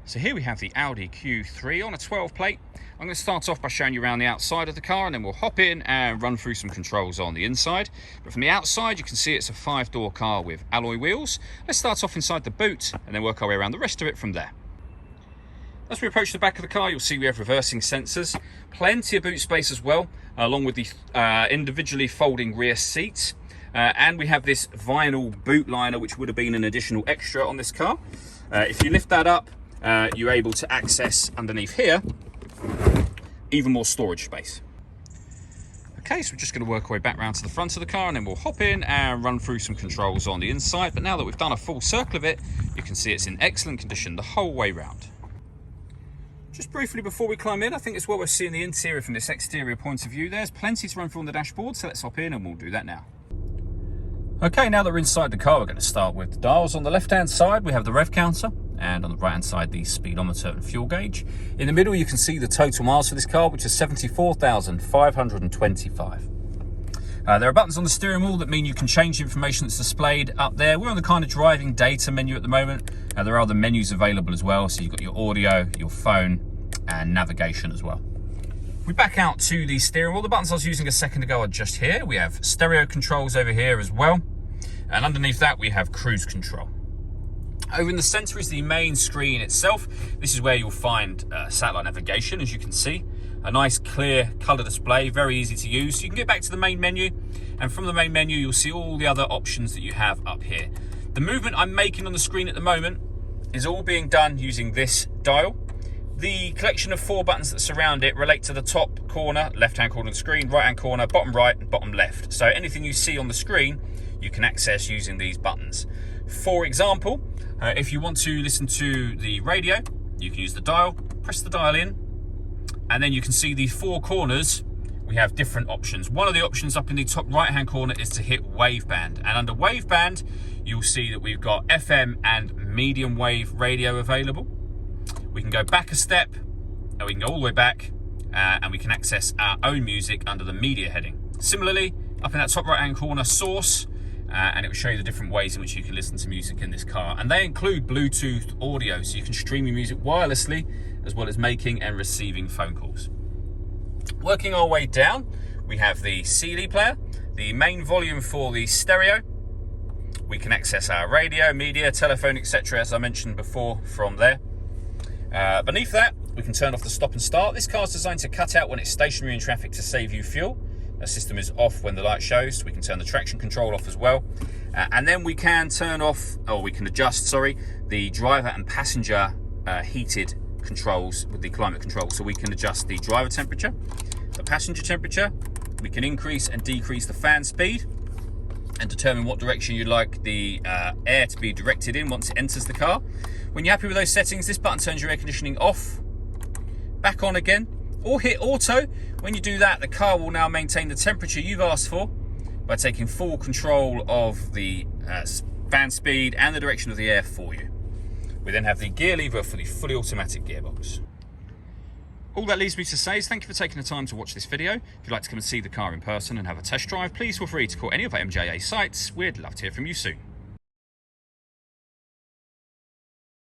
So here we have the Audi Q3 on a 12 plate. I'm going to start off by showing you around the outside of the car, and then we'll hop in and run through some controls on the inside. But from the outside, you can see it's a 5-door car with alloy wheels. Let's start off inside the boot and then work our way around the rest of it from there. As we approach the back of the car, you'll see we have reversing sensors, plenty of boot space as well, along with the individually folding rear seats. And we have this vinyl boot liner, which would have been an additional extra on this car. If you lift that up, you're able to access underneath here even more storage space. Okay, so we're just going to work our way back round to the front of the car, and then we'll hop in and run through some controls on the inside. But now that we've done a full circle of it, you can see it's in excellent condition the whole way round. Just briefly before we climb in, I think it's what we're seeing the interior from this exterior point of view. There's plenty to run through on the dashboard, so let's hop in and we'll do that now. Okay, now that we're inside the car, we're going to start with the dials. On the left-hand side, we have the rev counter, and on the right-hand side, the speedometer and fuel gauge. In the middle, you can see the total miles for this car, which is 74,525. There are buttons on the steering wheel that mean you can change the information that's displayed up there. We're on the kind of driving data menu at the moment. There are other menus available as well, so you've got your audio, your phone, and navigation as well. We back out to the steering wheel. The buttons I was using a second ago are just here. We have stereo controls over here as well, and underneath that we have cruise control. Over in the center is the main screen itself. This is where you'll find satellite navigation, as you can see. A nice clear color display, very easy to use. So you can get back to the main menu, and from the main menu you'll see all the other options that you have up here. The movement I'm making on the screen at the moment is all being done using this dial. The collection of 4 buttons that surround it relate to the top corner, left-hand corner of the screen, right-hand corner, bottom right, and bottom left. So anything you see on the screen, you can access using these buttons. For example, if you want to listen to the radio, you can use the dial, press the dial in, and then you can see the 4 corners. We have different options. One of the options up in the top right-hand corner is to hit waveband. And under waveband, you'll see that we've got FM and medium wave radio available. We can go back a step, and we can go all the way back, and we can access our own music under the media heading. Similarly, up in that top right-hand corner, source, and it will show you the different ways in which you can listen to music in this car. And they include Bluetooth audio, so you can stream your music wirelessly, as well as making and receiving phone calls. Working our way down, we have the CD player, the main volume for the stereo. We can access our radio, media, telephone, etc., as I mentioned before, from there. Beneath that, we can turn off the stop and start. This car is designed to cut out when it's stationary in traffic to save you fuel. The system is off when the light shows, so we can turn the traction control off as well. And then we can turn off, or we can adjust, sorry, the driver and passenger heated controls with the climate control. So we can adjust the driver temperature, the passenger temperature. We can increase and decrease the fan speed and determine what direction you'd like the air to be directed in once it enters the car. When you're happy with those settings, this button turns your air conditioning off, back on again, or hit auto. When you do that, the car will now maintain the temperature you've asked for by taking full control of the fan speed and the direction of the air for you. We then have the gear lever for the fully automatic gearbox. All that leaves me to say is thank you for taking the time to watch this video. If you'd like to come and see the car in person and have a test drive, please feel free to call any of our MJA sites. We'd love to hear from you soon.